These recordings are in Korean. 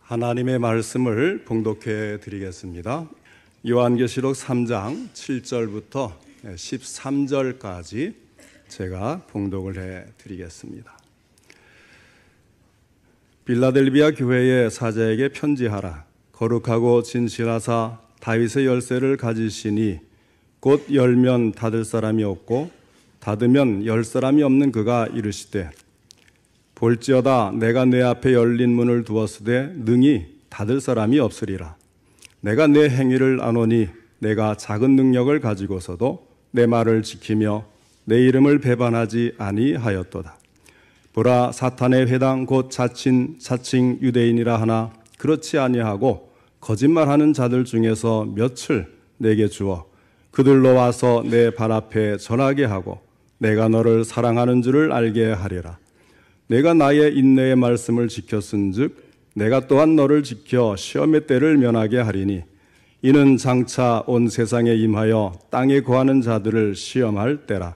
하나님의 말씀을 봉독해 드리겠습니다. 요한계시록 3장 7절부터 13절까지 제가 봉독을 해 드리겠습니다. 빌라델비아 교회의 사자에게 편지하라. 거룩하고 진실하사 다윗의 열쇠를 가지시니 곧 열면 닫을 사람이 없고 닫으면 열 사람이 없는 그가 이르시되 볼지어다 내가 내 앞에 열린 문을 두었으되 능히 닫을 사람이 없으리라. 내가 내 행위를 아노니 내가 작은 능력을 가지고서도 내 말을 지키며 내 이름을 배반하지 아니하였도다. 보라, 사탄의 회당 곧 자칭 유대인이라 하나 그렇지 아니하고 거짓말하는 자들 중에서 몇을 내게 주어 그들로 와서 내 발 앞에 전하게 하고 내가 너를 사랑하는 줄을 알게 하리라. 내가 나의 인내의 말씀을 지켰은즉 내가 또한 너를 지켜 시험의 때를 면하게 하리니 이는 장차 온 세상에 임하여 땅에 거하는 자들을 시험할 때라.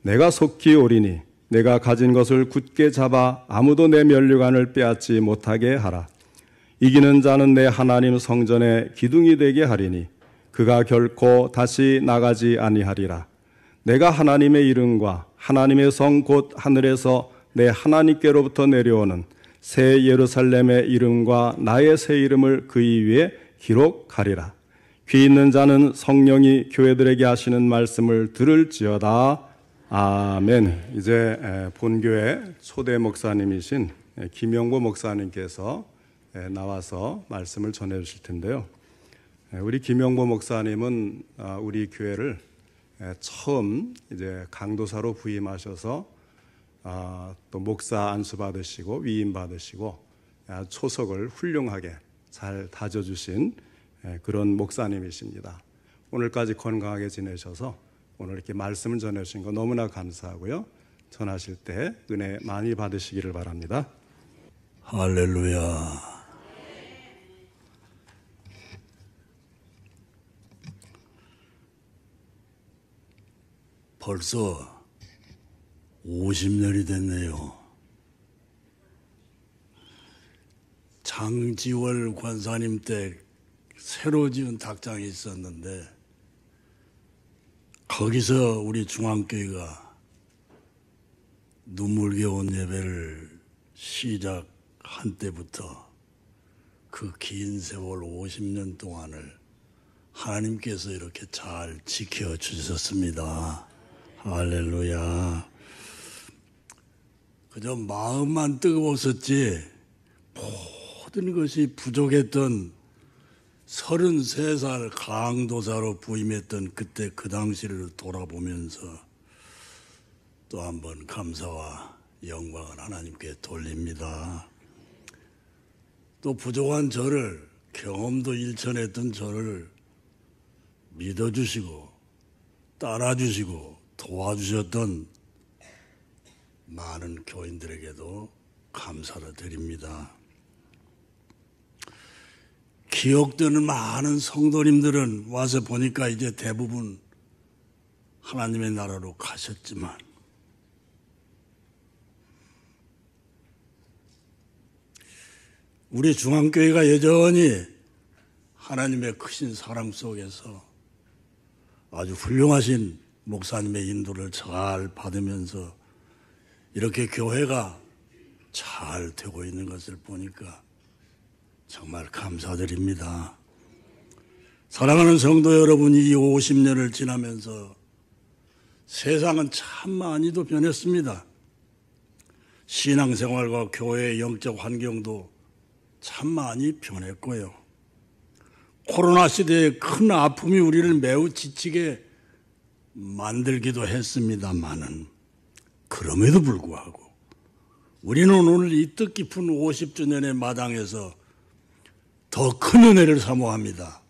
내가 속히 오리니 내가 가진 것을 굳게 잡아 아무도 내 면류관을 빼앗지 못하게 하라. 이기는 자는 내 하나님 성전의 기둥이 되게 하리니 그가 결코 다시 나가지 아니하리라. 내가 하나님의 이름과 하나님의 성 곧 하늘에서 내 하나님께로부터 내려오는 새 예루살렘의 이름과 나의 새 이름을 그 위에 기록하리라. 귀 있는 자는 성령이 교회들에게 하시는 말씀을 들을지어다. 아멘. 이제 본교회 초대 목사님이신 김영보 목사님께서 나와서 말씀을 전해 주실 텐데요. 우리 김영보 목사님은 우리 교회를 처음 이제 강도사로 부임하셔서 또 목사 안수 받으시고 위임 받으시고 초석을 훌륭하게 잘 다져주신 그런 목사님이십니다. 오늘까지 건강하게 지내셔서 오늘 이렇게 말씀을 전해주신 거 너무나 감사하고요. 전하실 때 은혜 많이 받으시기를 바랍니다. 할렐루야. 벌써 50년이 됐네요. 장지월 권사님 때 새로 지은 닭장이 있었는데 거기서 우리 중앙교회가 눈물겨운 예배를 시작한 때부터 그 긴 세월 50년 동안을 하나님께서 이렇게 잘 지켜주셨습니다. 할렐루야. 그저 마음만 뜨거웠었지 모든 것이 부족했던 33살 강도사로 부임했던 그때 그 당시를 돌아보면서 또 한번 감사와 영광을 하나님께 돌립니다. 또 부족한 저를, 경험도 일천했던 저를 믿어주시고 따라주시고 도와주셨던 많은 교인들에게도 감사를 드립니다. 기억되는 많은 성도님들은 와서 보니까 이제 대부분 하나님의 나라로 가셨지만 우리 중앙교회가 여전히 하나님의 크신 사랑 속에서 아주 훌륭하신 목사님의 인도를 잘 받으면서 이렇게 교회가 잘 되고 있는 것을 보니까 정말 감사드립니다. 사랑하는 성도 여러분, 이 50년을 지나면서 세상은 참 많이도 변했습니다. 신앙생활과 교회의 영적 환경도 참 많이 변했고요. 코로나 시대의 큰 아픔이 우리를 매우 지치게 만들기도 했습니다마는 그럼에도 불구하고 우리는 오늘 이 뜻깊은 50주년의 마당에서 더 큰 은혜를 사모합니다.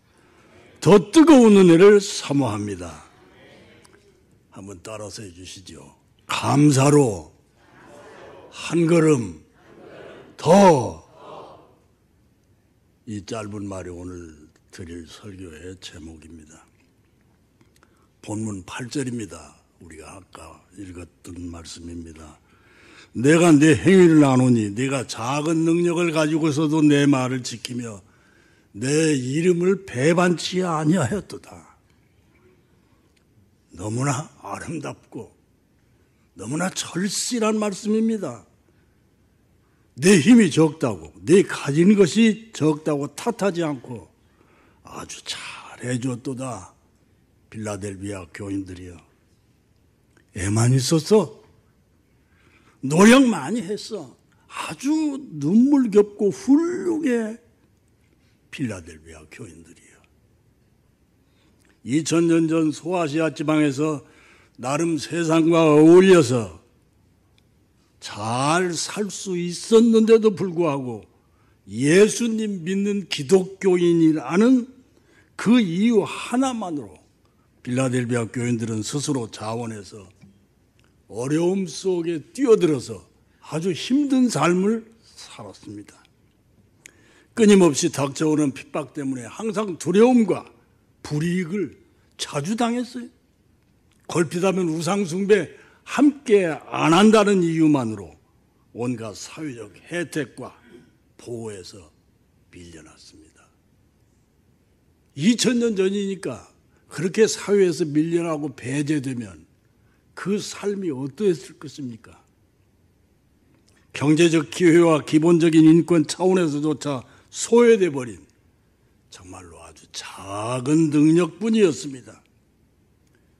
더 뜨거운 은혜를 사모합니다. 한번 따라서 해주시죠. 감사로 한 걸음 더. 이 짧은 말이 오늘 드릴 설교의 제목입니다. 본문 8절입니다. 우리가 아까 읽었던 말씀입니다. 내가 내 행위를 아노니 네가 작은 능력을 가지고서도 내 말을 지키며 내 이름을 배반치 아니하였도다. 너무나 아름답고 너무나 절실한 말씀입니다. 내 힘이 적다고, 내 가진 것이 적다고 탓하지 않고 아주 잘해줬도다. 빌라델비아 교인들이여. 애만 있었어. 노력 많이 했어. 아주 눈물겹고 훌륭해. 빌라델비아 교인들이여. 2000년 전 소아시아 지방에서 나름 세상과 어울려서 잘 살 수 있었는데도 불구하고 예수님 믿는 기독교인이라는 그 이유 하나만으로 빌라델비아 교인들은 스스로 자원해서 어려움 속에 뛰어들어서 아주 힘든 삶을 살았습니다. 끊임없이 닥쳐오는 핍박 때문에 항상 두려움과 불이익을 자주 당했어요. 걸핏하면 우상숭배 함께 안 한다는 이유만으로 온갖 사회적 혜택과 보호에서 밀려났습니다. 2000년 전이니까 그렇게 사회에서 밀려나고 배제되면 그 삶이 어떠했을 것입니까? 경제적 기회와 기본적인 인권 차원에서조차 소외돼 버린 정말로 아주 작은 능력뿐이었습니다.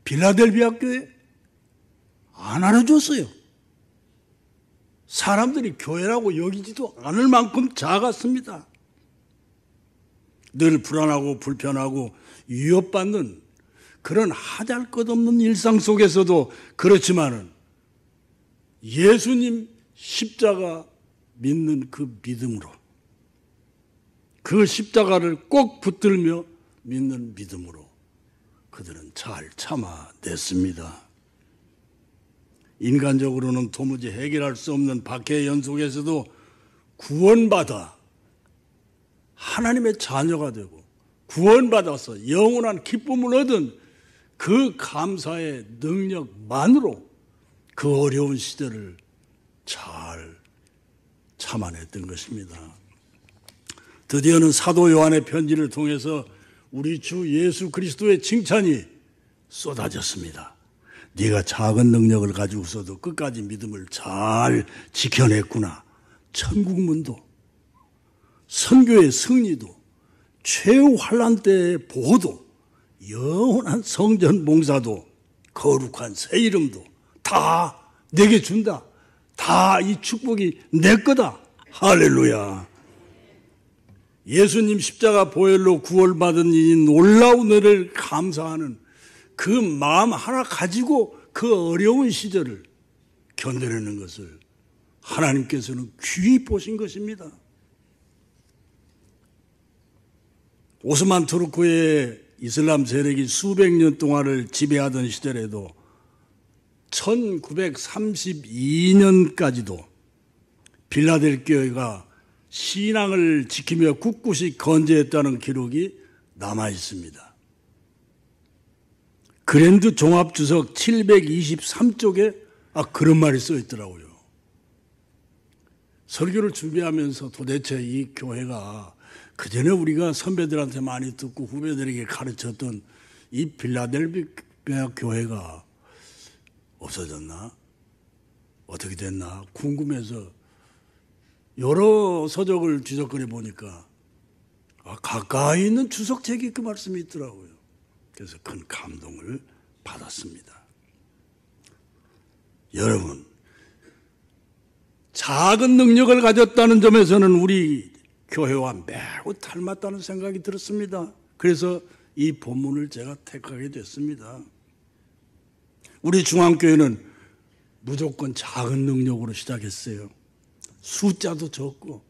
빌라델비아 교회 안 알아줬어요. 사람들이 교회라고 여기지도 않을 만큼 작았습니다. 늘 불안하고 불편하고 위협받는 그런 하잘것없는 일상 속에서도 그렇지만은 예수님 십자가 믿는 그 믿음으로 그 십자가를 꼭 붙들며 믿는 믿음으로 그들은 잘 참아냈습니다. 인간적으로는 도무지 해결할 수 없는 박해의 연속에서도 구원받아 하나님의 자녀가 되고 구원받아서 영원한 기쁨을 얻은 그 감사의 능력만으로 그 어려운 시대를 잘 참아냈던 것입니다. 드디어는 사도 요한의 편지를 통해서 우리 주 예수 그리스도의 칭찬이 쏟아졌습니다. 네가 작은 능력을 가지고서도 끝까지 믿음을 잘 지켜냈구나. 천국문도, 선교의 승리도, 최후 환난 때의 보호도, 영원한 성전 봉사도, 거룩한 새 이름도 다 내게 준다. 다 이 축복이 내 거다. 할렐루야. 예수님 십자가 보혈로 구원받은 이 놀라운 은혜를 감사하는 그 마음 하나 가지고 그 어려운 시절을 견뎌내는 것을 하나님께서는 귀히 보신 것입니다. 오스만 투르크의 이슬람 세력이 수백 년 동안을 지배하던 시절에도 1932년까지도 빌라델비아가 신앙을 지키며 꿋꿋이 건재했다는 기록이 남아 있습니다. 그랜드 종합주석 723쪽에 그런 말이 써 있더라고요. 설교를 준비하면서 도대체 이 교회가 그전에 우리가 선배들한테 많이 듣고 후배들에게 가르쳤던 이 빌라델비아 교회가 없어졌나? 어떻게 됐나? 궁금해서 여러 서적을 뒤적거려 보니까 가까이 있는 주석책이 그 말씀이 있더라고요. 그래서 큰 감동을 받았습니다. 여러분, 작은 능력을 가졌다는 점에서는 우리 교회와 매우 닮았다는 생각이 들었습니다. 그래서 이 본문을 제가 택하게 됐습니다. 우리 중앙교회는 무조건 작은 능력으로 시작했어요. 숫자도 적고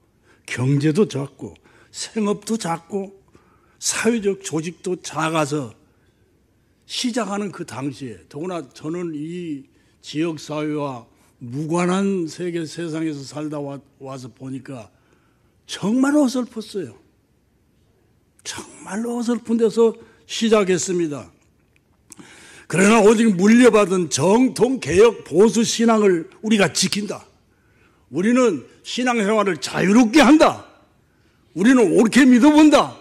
경제도 작고 생업도 작고 사회적 조직도 작아서 시작하는 그 당시에 더구나 저는 이 지역사회와 무관한 세상에서 살다 와서 보니까 정말 어설펐어요. 정말로 어설픈 데서 시작했습니다. 그러나 오직 물려받은 정통 개혁 보수 신앙을 우리가 지킨다. 우리는 신앙생활을 자유롭게 한다. 우리는 옳게 믿어본다.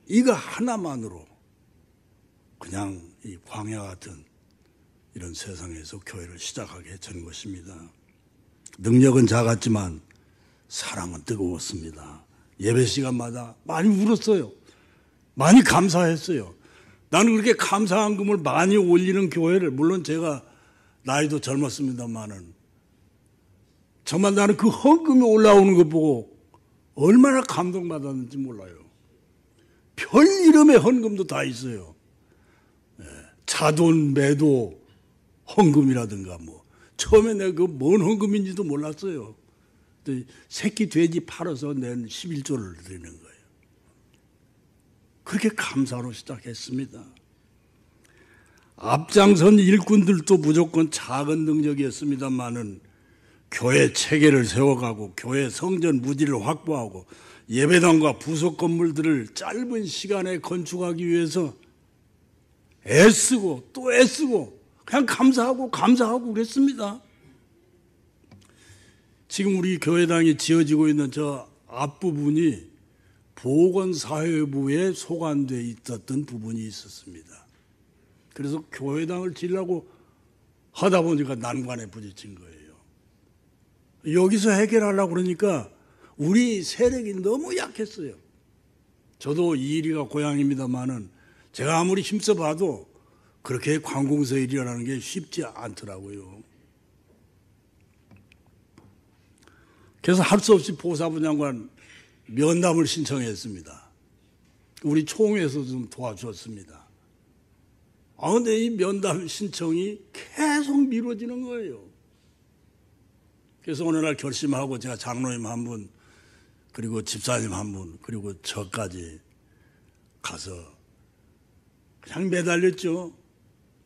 이거 하나만으로 그냥 이 광야 같은 이런 세상에서 교회를 시작하게 된 것입니다. 능력은 작았지만 사랑은 뜨거웠습니다. 예배 시간마다 많이 울었어요. 많이 감사했어요. 나는 그렇게 감사한금을 많이 올리는 교회를, 물론 제가 나이도 젊었습니다만은 정말 나는 그 헌금이 올라오는 것 보고 얼마나 감동받았는지 몰라요. 별 이름의 헌금도 다 있어요. 자돈, 매도, 헌금이라든가 뭐. 처음에 내가 그 뭔 헌금인지도 몰랐어요. 새끼 돼지 팔아서 낸 11조를 드리는 거예요. 그렇게 감사로 시작했습니다. 앞장선 일꾼들도 무조건 작은 능력이었습니다만은 교회 체계를 세워가고 교회 성전 무지를 확보하고 예배당과 부속 건물들을 짧은 시간에 건축하기 위해서 애쓰고 또 애쓰고 그냥 감사하고 그랬습니다. 지금 우리 교회당이 지어지고 있는 저 앞부분이 보건사회부에 소관되어 있었던 부분이 있었습니다. 그래서 교회당을 지으려고 하다 보니까 난관에 부딪힌 거예요. 여기서 해결하려고 그러니까 우리 세력이 너무 약했어요. 저도 이리가 고향입니다만은 제가 아무리 힘써봐도 그렇게 관공서 일이라는 게 쉽지 않더라고요. 그래서 할 수 없이 보사부 장관 면담을 신청했습니다. 우리 총회에서 좀 도와줬습니다. 근데 이 면담 신청이 계속 미뤄지는 거예요. 그래서 어느 날 결심하고 제가 장로님 한 분, 그리고 집사님 한 분, 그리고 저까지 가서 그냥 매달렸죠.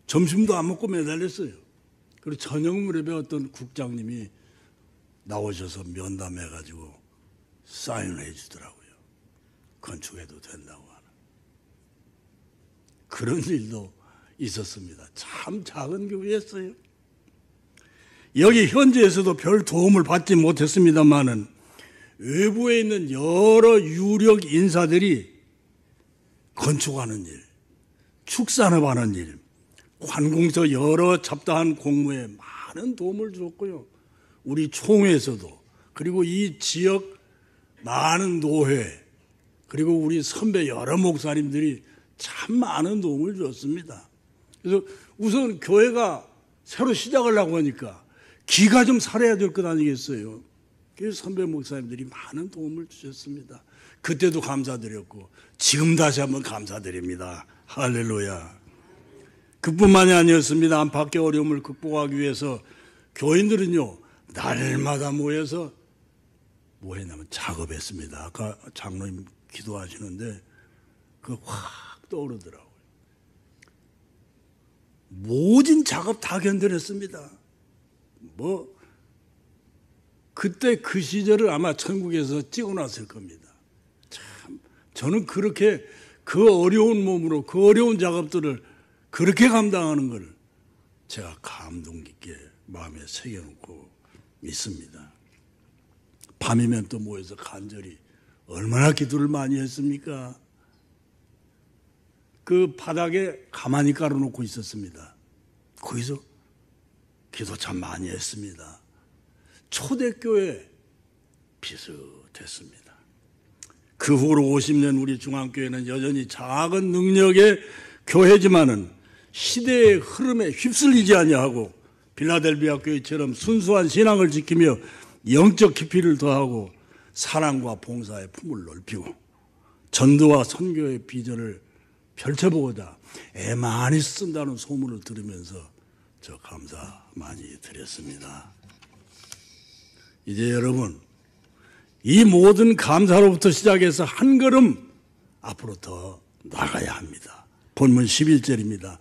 점심도 안 먹고 매달렸어요. 그리고 저녁 무렵에 어떤 국장님이 나오셔서 면담해가지고 사인을 해주더라고요. 건축해도 된다고 하는. 그런 일도 있었습니다. 참 작은 교회였어요. 여기 현지에서도 별 도움을 받지 못했습니다만은 외부에 있는 여러 유력 인사들이 건축하는 일, 축산업하는 일, 관공서 여러 잡다한 공무에 많은 도움을 줬고요. 우리 총회에서도, 그리고 이 지역 많은 노회, 그리고 우리 선배 여러 목사님들이 참 많은 도움을 줬습니다. 그래서 우선 교회가 새로 시작을 하고 하니까 기가 좀 살아야 될 것 아니겠어요. 그래서 선배 목사님들이 많은 도움을 주셨습니다. 그때도 감사드렸고 지금 다시 한번 감사드립니다. 할렐루야. 그뿐만이 아니었습니다. 안팎의 어려움을 극복하기 위해서 교인들은요 날마다 모여서 뭐 했냐면 작업했습니다. 아까 장로님 기도하시는데 그 확 떠오르더라고요. 모진 작업 다 견뎌냈습니다. 그때 그 시절을 아마 천국에서 찍어놨을 겁니다. 참, 저는 그렇게 그 어려운 몸으로 그 어려운 작업들을 그렇게 감당하는 걸 제가 감동 깊게 마음에 새겨놓고 믿습니다. 밤이면 또 모여서 간절히 얼마나 기도를 많이 했습니까? 그 바닥에 가만히 깔아놓고 있었습니다. 거기서 기도 참 많이 했습니다. 초대교회 비슷했습니다. 그 후로 50년 우리 중앙교회는 여전히 작은 능력의 교회지만은 시대의 흐름에 휩쓸리지 아니하고 빌라델비아 교회처럼 순수한 신앙을 지키며 영적 깊이를 더하고 사랑과 봉사의 품을 넓히고 전도와 선교의 비전을 펼쳐보고자 애 많이 쓴다는 소문을 들으면서 저 감사 많이 드렸습니다. 이제 여러분 이 모든 감사로부터 시작해서 한 걸음 앞으로 더 나가야 합니다. 본문 11절입니다.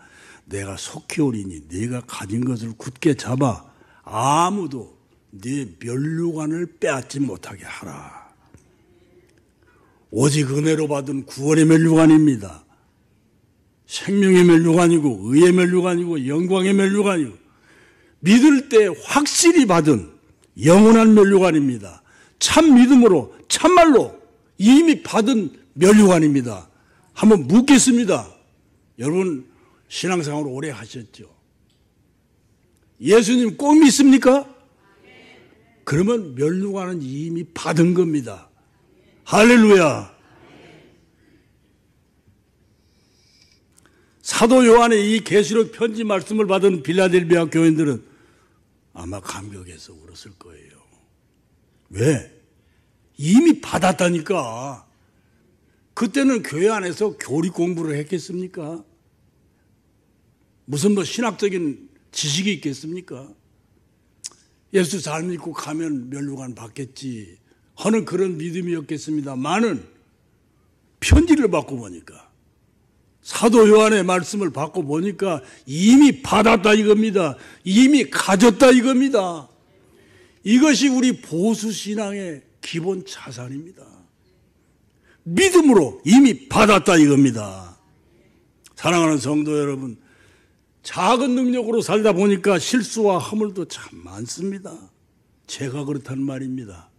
내가 속히 오리니 네가 가진 것을 굳게 잡아 아무도 네 면류관을 빼앗지 못하게 하라. 오직 은혜로 받은 구원의 면류관입니다. 생명의 면류관이고 의의 면류관이고 영광의 면류관이고 믿을 때 확실히 받은 영원한 면류관입니다. 참 믿음으로 참말로 이미 받은 면류관입니다. 한번 묻겠습니다. 여러분 신앙생활 오래 하셨죠? 예수님 꼭 믿습니까? 그러면 면류관은 이미 받은 겁니다. 할렐루야. 사도 요한의 이 계시록 편지 말씀을 받은 빌라델비아 교인들은 아마 감격해서 울었을 거예요. 왜? 이미 받았다니까. 그때는 교회 안에서 교리 공부를 했겠습니까? 무슨 신학적인 지식이 있겠습니까? 예수 잘 믿고 가면 면류관 받겠지 하는 그런 믿음이었겠습니다만은 편지를 받고 보니까 사도 요한의 말씀을 받고 보니까 이미 받았다 이겁니다. 이미 가졌다 이겁니다. 이것이 우리 보수신앙의 기본 자산입니다. 믿음으로 이미 받았다 이겁니다. 사랑하는 성도 여러분, 작은 능력으로 살다 보니까 실수와 허물도 참 많습니다. 제가 그렇다는 말입니다.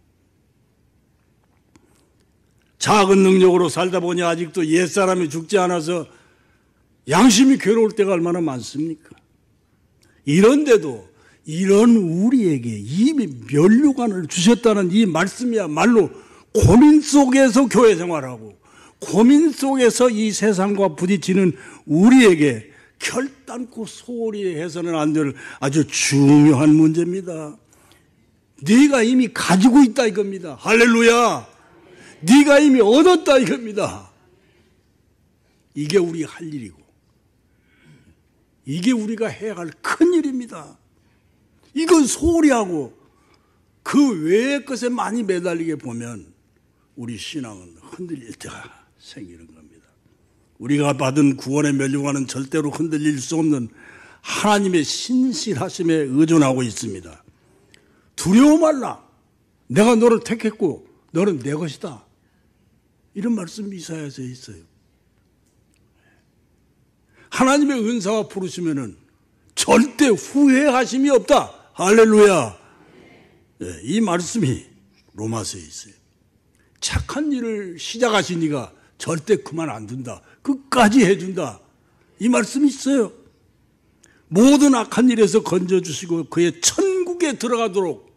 작은 능력으로 살다 보니 아직도 옛사람이 죽지 않아서 양심이 괴로울 때가 얼마나 많습니까? 이런데도 이런 우리에게 이미 면류관을 주셨다는 이 말씀이야말로 고민 속에서 교회 생활하고 고민 속에서 이 세상과 부딪히는 우리에게 결단코 소홀히 해서는 안 될 아주 중요한 문제입니다. 네가 이미 가지고 있다 이겁니다. 할렐루야. 네가 이미 얻었다 이겁니다. 이게 우리 할 일이고 이게 우리가 해야 할 큰 일입니다. 이건 소홀히 하고 그 외의 것에 많이 매달리게 보면 우리 신앙은 흔들릴 때가 생기는 겁니다. 우리가 받은 구원의 면류관은 절대로 흔들릴 수 없는 하나님의 신실하심에 의존하고 있습니다. 두려워 말라. 내가 너를 택했고 너는 내 것이다. 이런 말씀이 이사야서에 있어요. 하나님의 은사와 부르시면은 절대 후회하심이 없다. 할렐루야. 네, 이 말씀이 로마서에 있어요. 착한 일을 시작하신 이가 절대 그만 안 둔다. 끝까지 해준다. 이 말씀이 있어요. 모든 악한 일에서 건져주시고 그의 천국에 들어가도록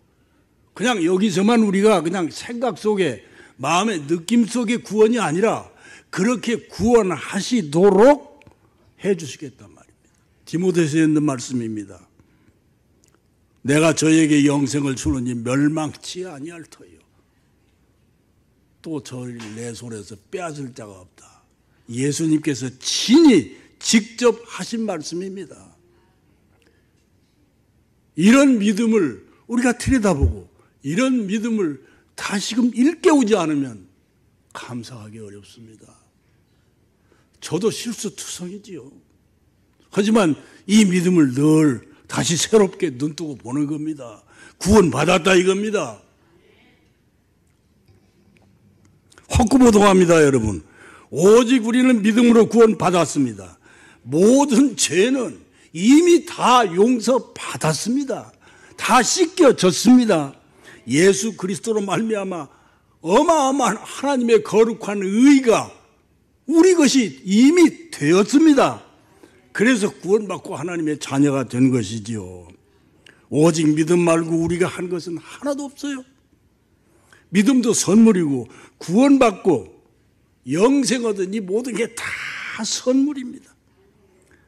그냥 여기서만 우리가 그냥 생각 속에 마음의 느낌 속의 구원이 아니라 그렇게 구원하시도록 해주시겠단 말입니다. 디모데서에 있는 말씀입니다. 내가 저에게 영생을 주느니 멸망치 아니할 터요. 또 저를 내 손에서 빼앗을 자가 없다. 예수님께서 친히 직접 하신 말씀입니다. 이런 믿음을 우리가 들여다보고 이런 믿음을 다시금 일깨우지 않으면 감사하기 어렵습니다. 저도 실수투성이지요. 하지만 이 믿음을 늘 다시 새롭게 눈뜨고 보는 겁니다. 구원받았다 이겁니다. 확고보동합니다 여러분. 오직 우리는 믿음으로 구원받았습니다. 모든 죄는 이미 다 용서받았습니다. 다 씻겨졌습니다. 예수 그리스도로 말미암아 어마어마한 하나님의 거룩한 의가 우리 것이 이미 되었습니다. 그래서 구원받고 하나님의 자녀가 된 것이지요. 오직 믿음 말고 우리가 한 것은 하나도 없어요. 믿음도 선물이고 구원받고 영생 얻은 이 모든 게 다 선물입니다.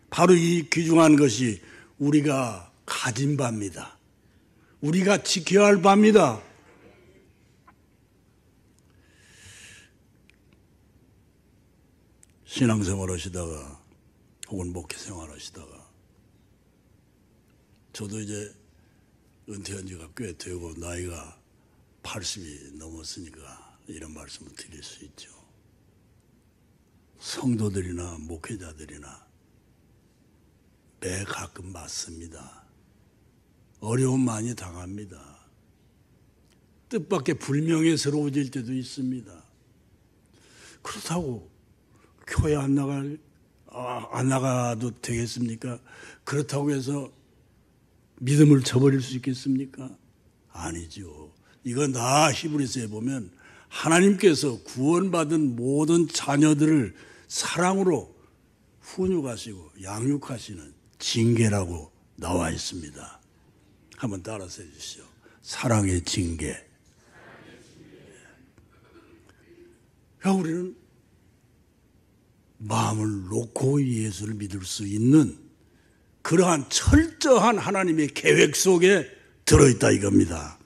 바로 이 귀중한 것이 우리가 가진 바입니다. 우리가 지켜야 할 바입니다. 신앙생활 하시다가 혹은 목회생활 하시다가 저도 이제 은퇴한 지가 꽤 되고 나이가 80이 넘었으니까 이런 말씀을 드릴 수 있죠. 성도들이나 목회자들이나 매 가끔 맞습니다. 어려움 많이 당합니다. 뜻밖의 불명예스러워질 때도 있습니다. 그렇다고 교회 안 나가도 되겠습니까? 그렇다고 해서 믿음을 저버릴 수 있겠습니까? 아니죠. 이건 다 히브리서에 보면 하나님께서 구원받은 모든 자녀들을 사랑으로 훈육하시고 양육하시는 징계라고 나와 있습니다. 한번 따라서 해주시죠. 사랑의 징계. 그러니까 우리는 마음을 놓고 예수를 믿을 수 있는 그러한 철저한 하나님의 계획 속에 들어있다 이겁니다.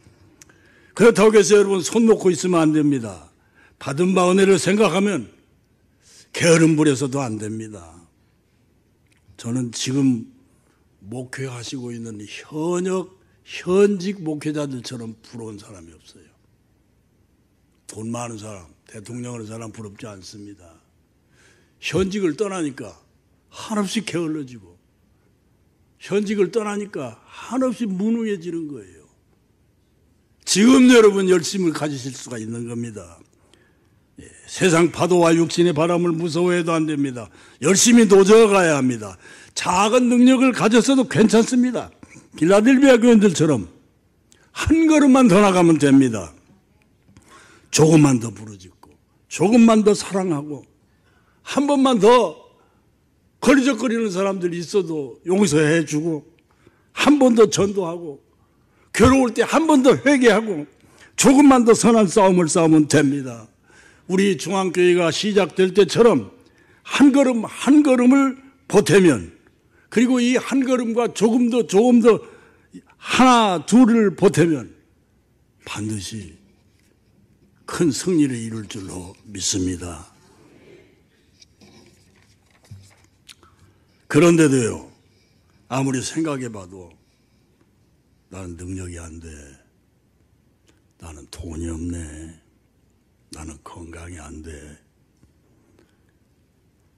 그렇다고 해서 여러분 손 놓고 있으면 안 됩니다. 받은 바 은혜를 생각하면 게으름 부려서도 안 됩니다. 저는 지금 목회하시고 있는 현직 목회자들처럼 부러운 사람이 없어요. 돈 많은 사람, 대통령 하는 사람 부럽지 않습니다. 현직을 떠나니까 한없이 게을러지고 현직을 떠나니까 한없이 무능해지는 거예요. 지금 여러분 열심을 가지실 수가 있는 겁니다. 세상 파도와 육신의 바람을 무서워해도 안 됩니다. 열심히 도저가야 합니다. 작은 능력을 가졌어도 괜찮습니다. 빌라델비아 교인들처럼 한 걸음만 더 나가면 됩니다. 조금만 더 부르짖고 조금만 더 사랑하고 한 번만 더 거리적거리는 사람들이 있어도 용서해 주고 한 번 더 전도하고 괴로울 때 한 번 더 회개하고 조금만 더 선한 싸움을 싸우면 됩니다. 우리 중앙교회가 시작될 때처럼 한 걸음 한 걸음을 보태면 그리고 이 한 걸음과 조금 더 하나 둘을 보태면 반드시 큰 승리를 이룰 줄로 믿습니다. 그런데도요, 아무리 생각해봐도 나는 능력이 안 돼. 나는 돈이 없네. 나는 건강이 안 돼.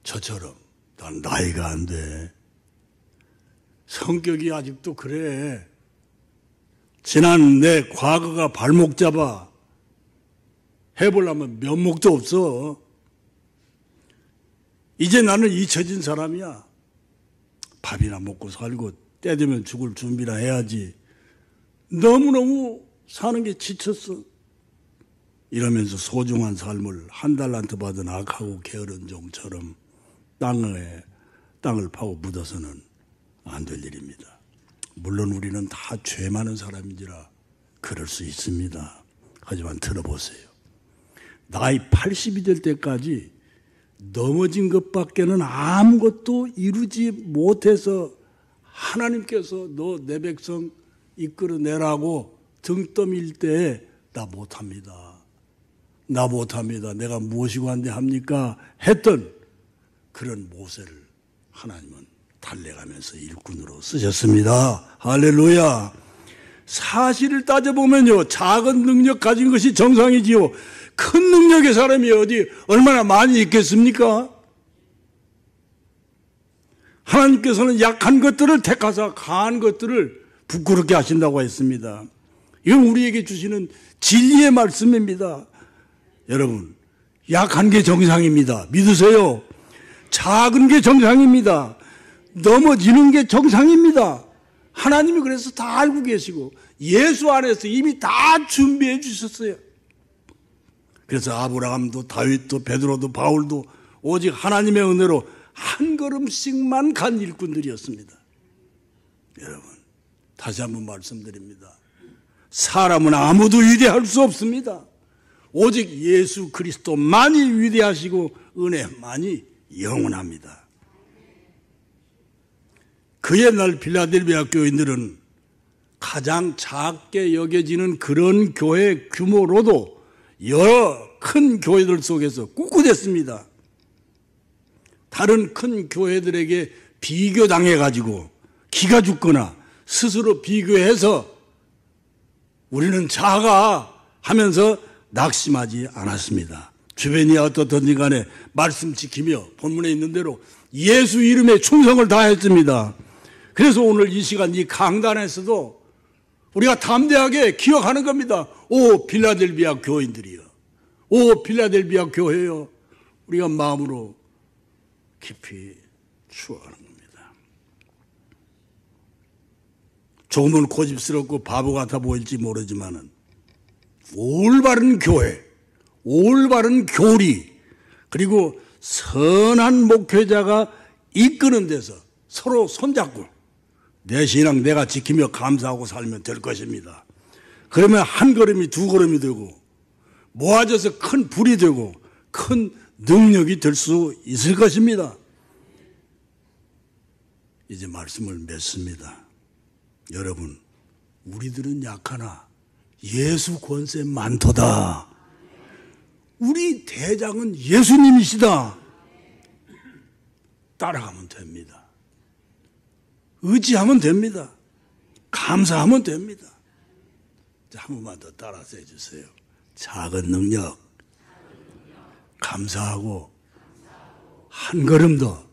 저처럼 난 나이가 안 돼. 성격이 아직도 그래. 지난 내 과거가 발목 잡아. 해보려면 면목도 없어. 이제 나는 잊혀진 사람이야. 밥이나 먹고 살고 때 되면 죽을 준비나 해야지. 너무너무 사는 게 지쳤어. 이러면서 소중한 삶을 한 달란트 받은 악하고 게으른 종처럼 땅을 파고 묻어서는 안 될 일입니다. 물론 우리는 다 죄 많은 사람인지라 그럴 수 있습니다. 하지만 들어보세요. 나이 80이 될 때까지 넘어진 것밖에는 아무것도 이루지 못해서 하나님께서 너 내 백성 이끌어내라고 등 떠밀 때 나 못합니다. 나 못합니다. 내가 무엇이고 한데 합니까? 했던 그런 모세를 하나님은 달래가면서 일꾼으로 쓰셨습니다. 할렐루야. 사실을 따져보면요, 작은 능력 가진 것이 정상이지요. 큰 능력의 사람이 어디 얼마나 많이 있겠습니까? 하나님께서는 약한 것들을 택하사 강한 것들을 부끄럽게 하신다고 했습니다. 이건 우리에게 주시는 진리의 말씀입니다. 여러분, 약한 게 정상입니다. 믿으세요. 작은 게 정상입니다. 넘어지는 게 정상입니다. 하나님이 그래서 다 알고 계시고 예수 안에서 이미 다 준비해 주셨어요. 그래서 아브라함도 다윗도 베드로도 바울도 오직 하나님의 은혜로 한 걸음씩만 간 일꾼들이었습니다. 여러분, 다시 한번 말씀드립니다. 사람은 아무도 위대할 수 없습니다. 오직 예수 그리스도만이 위대하시고 은혜만이 영원합니다. 그 옛날 빌라델비아 교인들은 가장 작게 여겨지는 그런 교회 규모로도 여러 큰 교회들 속에서 꿋꿋했습니다. 다른 큰 교회들에게 비교당해가지고 기가 죽거나 스스로 비교해서 우리는 작아 하면서 낙심하지 않았습니다. 주변이 어떻든지 간에 말씀 지키며 본문에 있는 대로 예수 이름에 충성을 다했습니다. 그래서 오늘 이 시간 이 강단에서도 우리가 담대하게 기억하는 겁니다. 오 빌라델비아 교인들이여, 오 빌라델비아 교회여, 우리가 마음으로 깊이 추억하는 겁니다. 조금은 고집스럽고 바보 같아 보일지 모르지만은 올바른 교회, 올바른 교리, 그리고 선한 목회자가 이끄는 데서 서로 손잡고 내 신앙 내가 지키며 감사하고 살면 될 것입니다. 그러면 한 걸음이 두 걸음이 되고 모아져서 큰 불이 되고 큰 능력이 될 수 있을 것입니다. 이제 말씀을 맺습니다. 여러분, 우리들은 약하나 예수 권세 많도다. 우리 대장은 예수님이시다. 따라가면 됩니다. 의지하면 됩니다. 감사하면 됩니다. 자, 한 번만 더 따라서 해주세요. 작은 능력, 감사하고 한 걸음 더